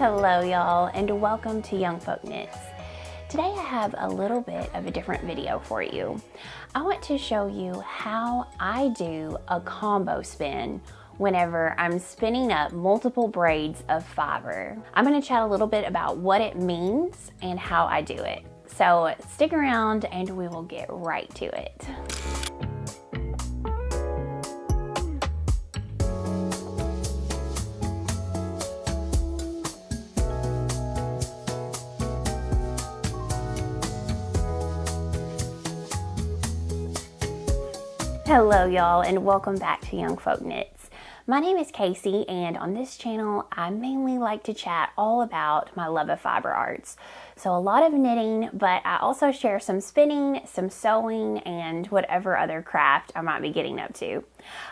Hello y'all, and welcome to YoungFolk Knits. Today I have a little bit of a different video for you. I want to show you how I do a combo spin whenever I'm spinning up multiple braids of fiber. I'm going to chat a little bit about what it means and how I do it. So stick around and we will get right to it. Hello y'all, and welcome back to YoungFolk Knits. My name is Casey, and on this channel I mainly like to chat all about my love of fiber arts. So a lot of knitting, but I also share some spinning, some sewing, and whatever other craft I might be getting up to.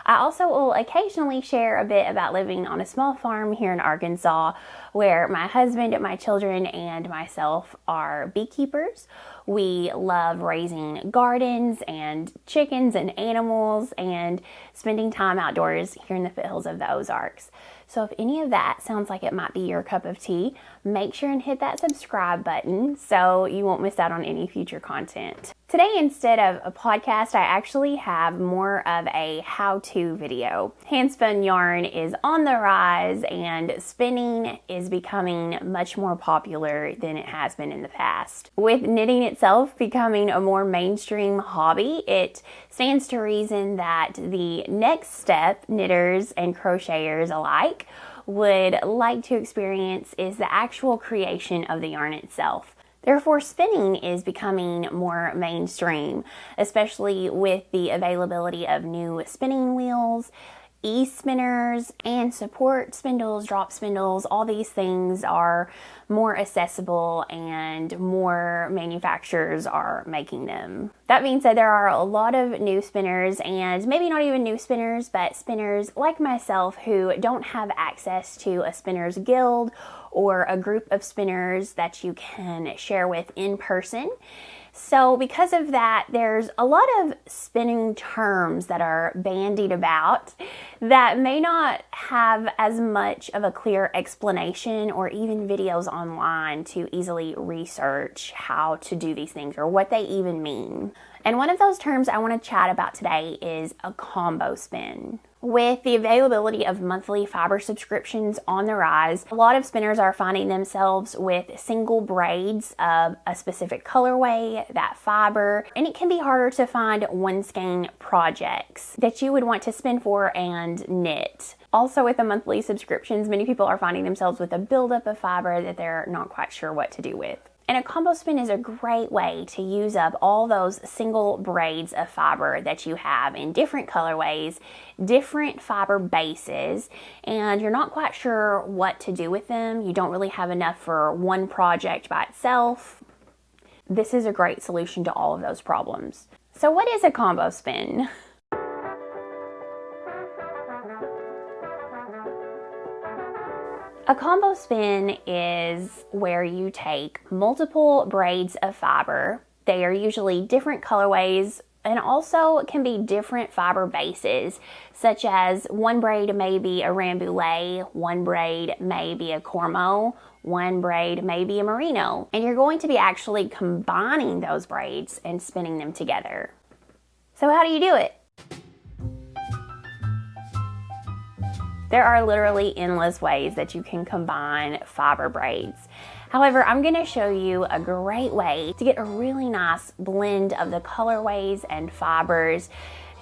I also will occasionally share a bit about living on a small farm here in Arkansas where my husband, my children, and myself are beekeepers. We love raising gardens and chickens and animals and spending time outdoors here in the foothills of the Ozarks. So if any of that sounds like it might be your cup of tea, make sure and hit that subscribe button so you won't miss out on any future content. Today, instead of a podcast, I actually have more of a how-to video. Handspun yarn is on the rise and spinning is becoming much more popular than it has been in the past. With knitting itself becoming a more mainstream hobby, it stands to reason that the next step knitters and crocheters alike would like to experience is the actual creation of the yarn itself. Therefore, spinning is becoming more mainstream, especially with the availability of new spinning wheels, e-spinners, and support spindles, drop spindles. All these things are more accessible and more manufacturers are making them. That being said, there are a lot of new spinners, and maybe not even new spinners, but spinners like myself who don't have access to a spinner's guild or a group of spinners that you can share with in person. So because of that, there's a lot of spinning terms that are bandied about that may not have as much of a clear explanation or even videos online to easily research how to do these things or what they even mean. And one of those terms I want to chat about today is a combo spin. With the availability of monthly fiber subscriptions on the rise, a lot of spinners are finding themselves with single braids of a specific colorway, that fiber, and it can be harder to find one skein projects that you would want to spin for and knit. Also, with the monthly subscriptions, many people are finding themselves with a buildup of fiber that they're not quite sure what to do with. And a combo spin is a great way to use up all those single braids of fiber that you have in different colorways, different fiber bases, and you're not quite sure what to do with them. You don't really have enough for one project by itself. This is a great solution to all of those problems. So what is a combo spin? A combo spin is where you take multiple braids of fiber. They are usually different colorways and also can be different fiber bases, such as one braid may be a rambouillet, one braid may be a cormo, one braid may be a merino, and you're going to be actually combining those braids and spinning them together. So how do you do it? There are literally endless ways that you can combine fiber braids. However, I'm going to show you a great way to get a really nice blend of the colorways and fibers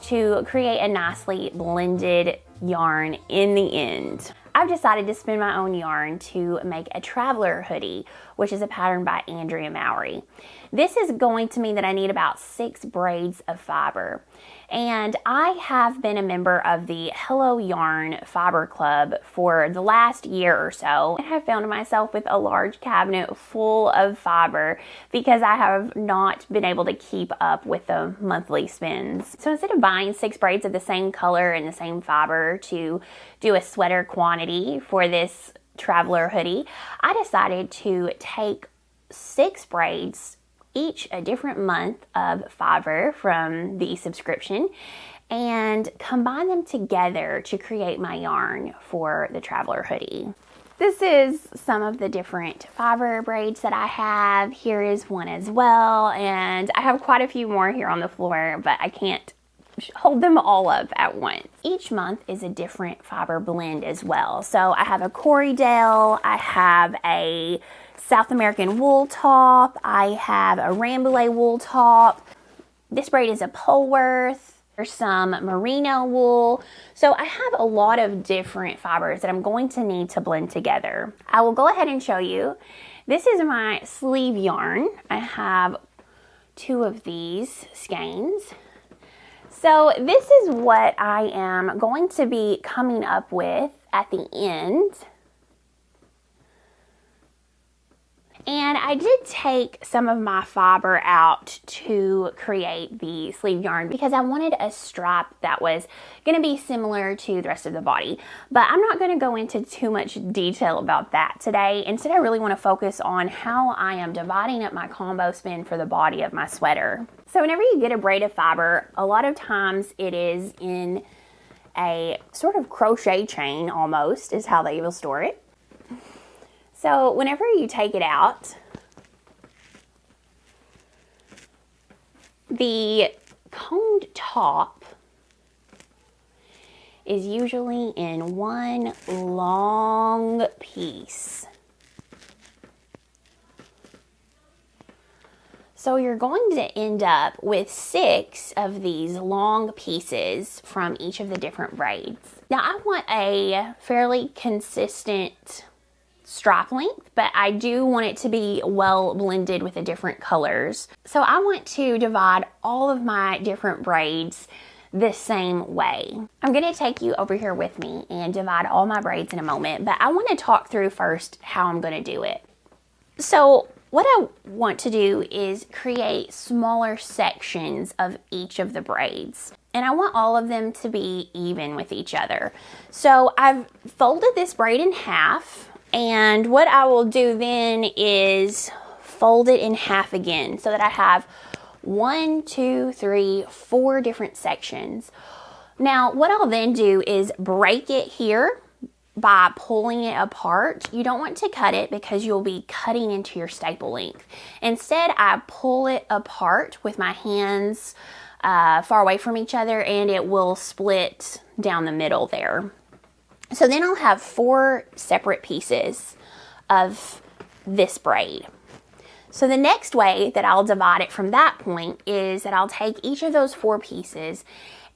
to create a nicely blended yarn in the end. I've decided to spin my own yarn to make a traveler hoodie, which is a pattern by Andrea Mowry. This is going to mean that I need about 6 braids of fiber. And I have been a member of the Hello Yarn Fiber Club for the last year or so, and have found myself with a large cabinet full of fiber because I have not been able to keep up with the monthly spins. So instead of buying 6 braids of the same color and the same fiber to do a sweater quantity for this traveler hoodie, I decided to take 6 braids, each a different month of fiber from the subscription, and combine them together to create my yarn for the traveler hoodie. this is some of the different fiber braids that I have. Here is one as well, and I have quite a few more here on the floor, but I can't hold them all up at once. Each month is a different fiber blend as well. So I have a Corriedale, I have a South American wool top, I have a Rambouillet wool top. This braid is a Polworth. There's some merino wool. So I have a lot of different fibers that I'm going to need to blend together. I will go ahead and show you. This is my sleeve yarn. I have 2 of these skeins. So this is what I am going to be coming up with at the end. And I did take some of my fiber out to create the sleeve yarn because I wanted a strap that was going to be similar to the rest of the body. But I'm not going to go into too much detail about that today. Instead, I really want to focus on how I am dividing up my combo spin for the body of my sweater. So whenever you get a braid of fiber, a lot of times it is in a sort of crochet chain almost is how they will store it. So whenever you take it out, the combed top is usually in one long piece. So you're going to end up with 6 of these long pieces from each of the different braids. Now I want a fairly consistent strap length, but I do want it to be well blended with the different colors. So I want to divide all of my different braids the same way. I'm going to take you over here with me and divide all my braids in a moment, but I want to talk through first how I'm going to do it. So what I want to do is create smaller sections of each of the braids. And I want all of them to be even with each other. So I've folded this braid in half, and what I will do then is fold it in half again so that I have 1, 2, 3, 4 different sections. Now what I'll then do is break it here by pulling it apart. You don't want to cut it because you'll be cutting into your staple length. Instead, I pull it apart with my hands far away from each other, and it will split down the middle there. So then I'll have 4 separate pieces of this braid. So the next way that I'll divide it from that point is that I'll take each of those 4 pieces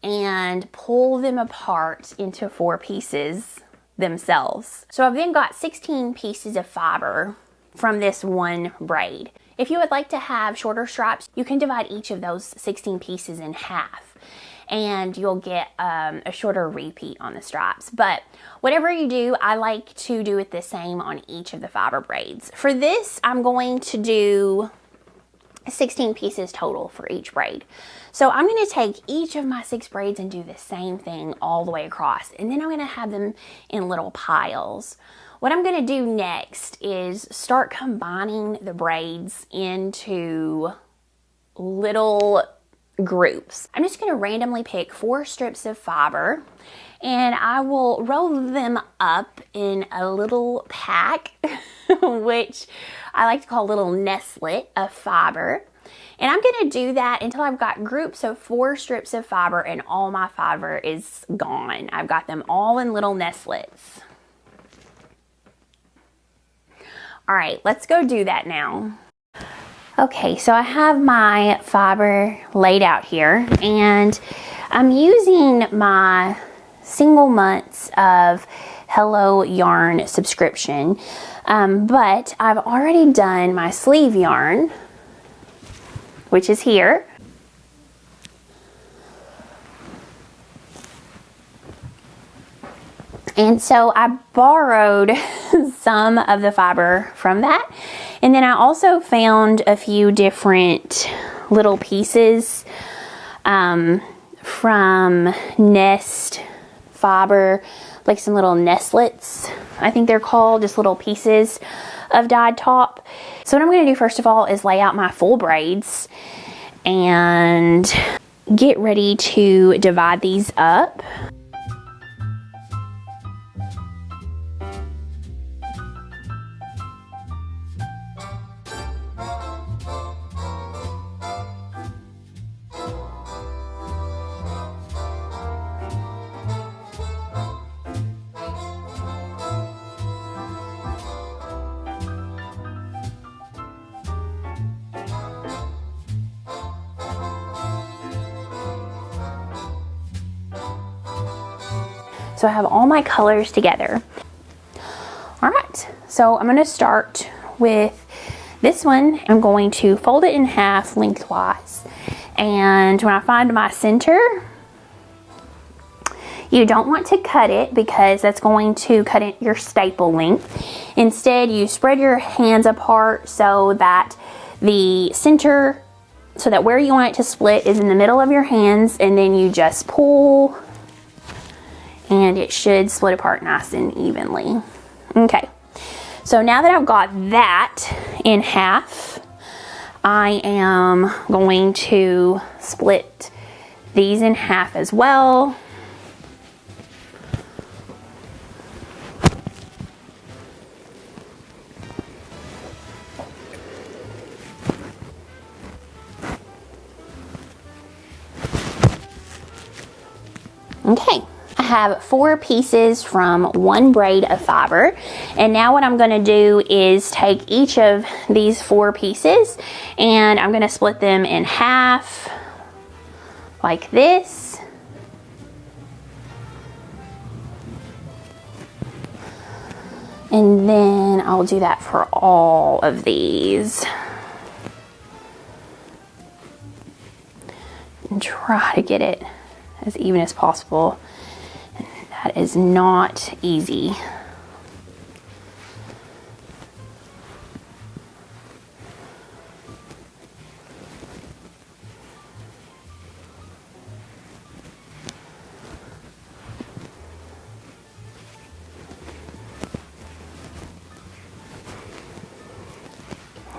and pull them apart into 4 pieces themselves. So I've then got 16 pieces of fiber from this one braid. If you would like to have shorter straps, you can divide each of those 16 pieces in half, and you'll get a shorter repeat on the straps. But whatever you do, I like to do it the same on each of the fiber braids. For this, I'm going to do 16 pieces total for each braid. So I'm going to take each of my 6 braids and do the same thing all the way across, and then I'm going to have them in little piles. What I'm going to do next is start combining the braids into little groups. I'm just going to randomly pick 4 strips of fiber, and I will roll them up in a little pack, which I like to call a little nestlet of fiber. And I'm going to do that until I've got groups of 4 strips of fiber and all my fiber is gone. I've got them all in little nestlets. All right, let's go do that now. Okay, so I have my fiber laid out here, and I'm using my single months of Hello Yarn subscription, but I've already done my sleeve yarn, which is here. And so I borrowed some of the fiber from that. And then I also found a few different little pieces from Nest Fiber, like some little nestlets, I think they're called, just little pieces of dyed top. So what I'm going to do first of all is lay out my full braids and get ready to divide these up. So I have all my colors together. All right, so I'm gonna start with this one. I'm going to fold it in half lengthwise. And when I find my center, you don't want to cut it because that's going to cut it your staple length. Instead, you spread your hands apart so that the center, so that where you want it to split is in the middle of your hands, and then you just pull and it should split apart nice and evenly. Okay, so now that I've got that in half, I am going to split these in half as well. Okay, I have 4 pieces from 1 braid of fiber, and now what I'm going to do is take each of these 4 pieces and I'm going to split them in half like this. And then I'll do that for all of these. And try to get it as even as possible. And that is not easy.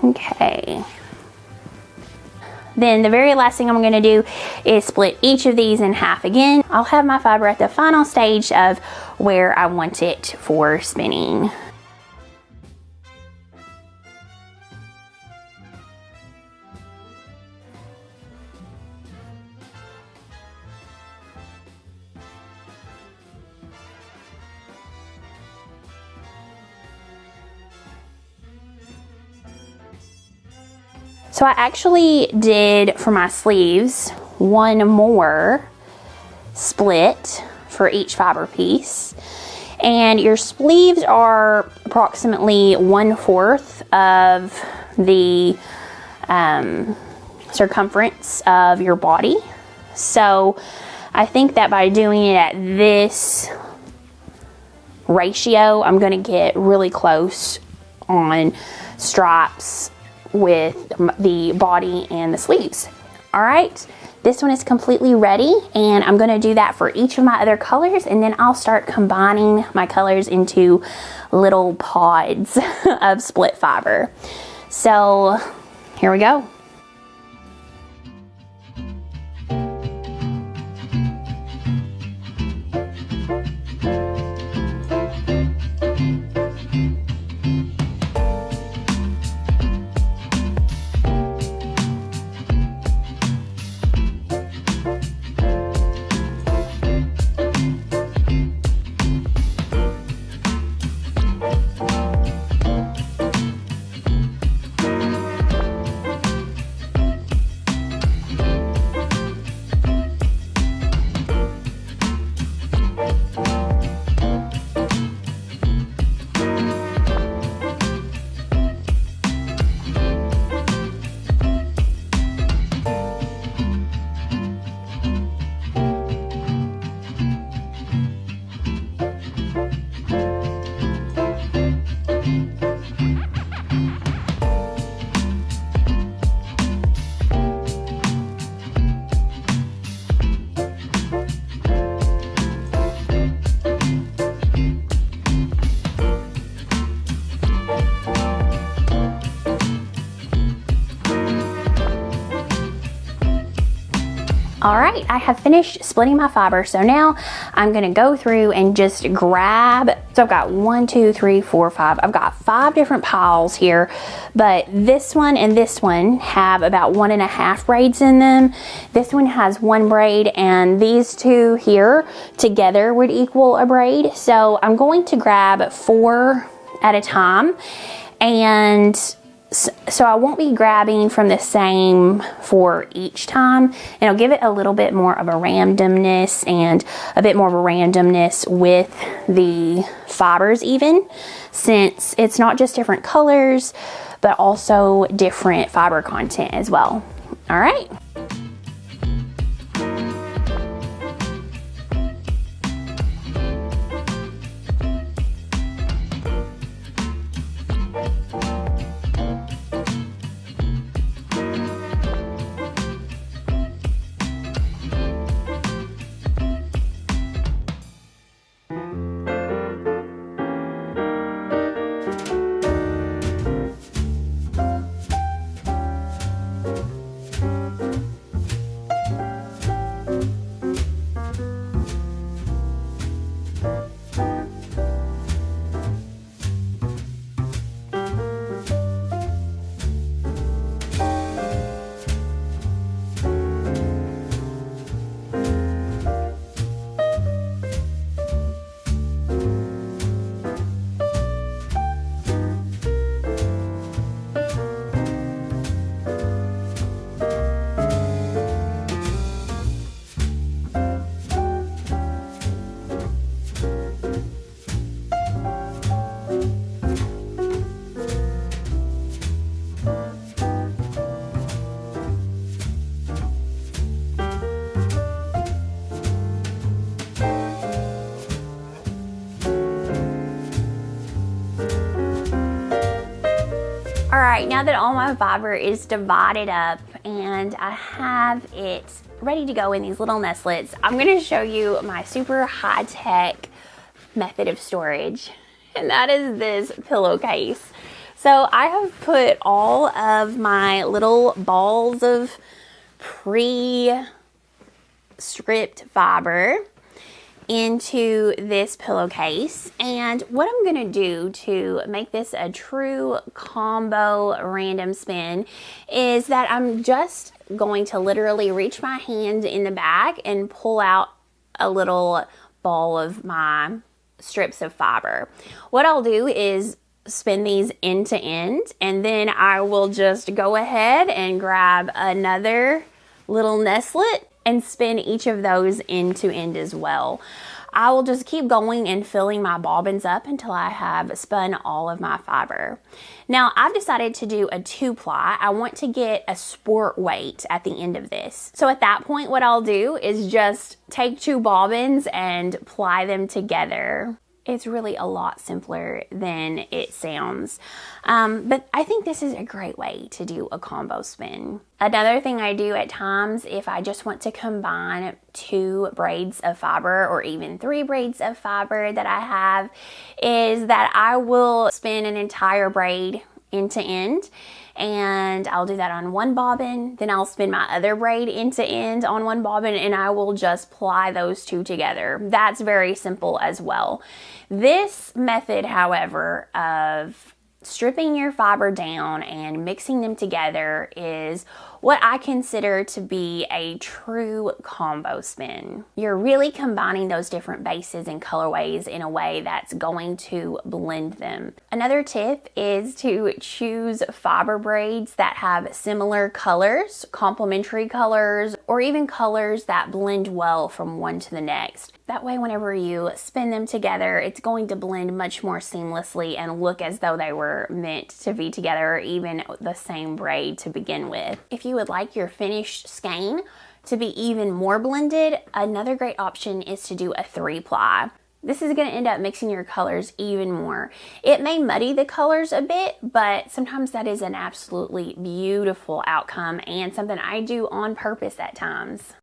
Okay. Then the very last thing I'm going to do is split each of these in half again. I'll have my fiber at the final stage of where I want it for spinning. So I actually did for my sleeves 1 more split for each fiber piece. And your sleeves are approximately 1/4 of the circumference of your body. So I think that by doing it at this ratio, I'm going to get really close on stripes with the body and the sleeves. All right, this one is completely ready, and I'm going to do that for each of my other colors, and then I'll start combining my colors into little pods of split fiber. So here we go. All right, I have finished splitting my fiber, so now I'm gonna go through and just grab, so I've got 1, 2, 3, 4, 5. I've got 5 different piles here, but this one and this one have about 1.5 braids in them. This one has 1 braid, and these 2 here together would equal a braid. So I'm going to grab 4 at a time and So I won't be grabbing from the same for each time, and it'll give it a little bit more of a randomness and a bit more of a randomness with the fibers even, since it's not just different colors, but also different fiber content as well. All right. All right, now that all my fiber is divided up and I have it ready to go in these little nestlets, I'm gonna show you my super high-tech method of storage, and that is this pillowcase. So I have put all of my little balls of pre-stripped fiber into this pillowcase, and what I'm gonna do to make this a true combo random spin is that I'm just going to literally reach my hand in the back and pull out a little ball of my strips of fiber. What I'll do is spin these end to end, and then I will just go ahead and grab another little nestlet and spin each of those end to end as well. I will just keep going and filling my bobbins up until I have spun all of my fiber. Now I've decided to do a 2-ply. I want to get a sport weight at the end of this. So at that point, what I'll do is just take 2 bobbins and ply them together. It's really a lot simpler than it sounds. But I think this is a great way to do a combo spin. Another thing I do at times, if I just want to combine 2 braids of fiber or even 3 braids of fiber that I have, is that I will spin an entire braid end to end, and I'll do that on one bobbin, then I'll spin my other braid end to end on one bobbin, and I will just ply those 2 together. That's very simple as well. This method, however, of stripping your fiber down and mixing them together is what I consider to be a true combo spin. You're really combining those different bases and colorways in a way that's going to blend them. Another tip is to choose fiber braids that have similar colors, complementary colors, or even colors that blend well from one to the next. That way, whenever you spin them together, it's going to blend much more seamlessly and look as though they were meant to be together, or even the same braid to begin with. If you would like your finished skein to be even more blended, another great option is to do a 3-ply. This is going to end up mixing your colors even more. It may muddy the colors a bit, but sometimes that is an absolutely beautiful outcome and something I do on purpose at times.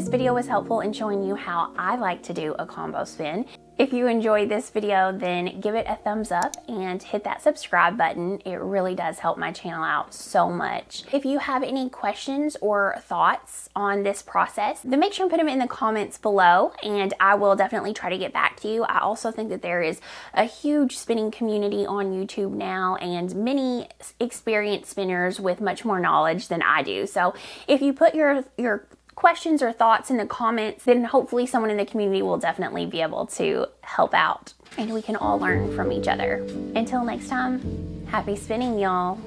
this video was helpful in showing you how I like to do a combo spin. If you enjoyed this video, then give it a thumbs up and hit that subscribe button. It really does help my channel out so much. If you have any questions or thoughts on this process, then make sure and put them in the comments below and I will definitely try to get back to you. I also think that there is a huge spinning community on YouTube now and many experienced spinners with much more knowledge than I do. So if you put your questions or thoughts in the comments, then hopefully someone in the community will definitely be able to help out and we can all learn from each other. Until next time, happy spinning, y'all.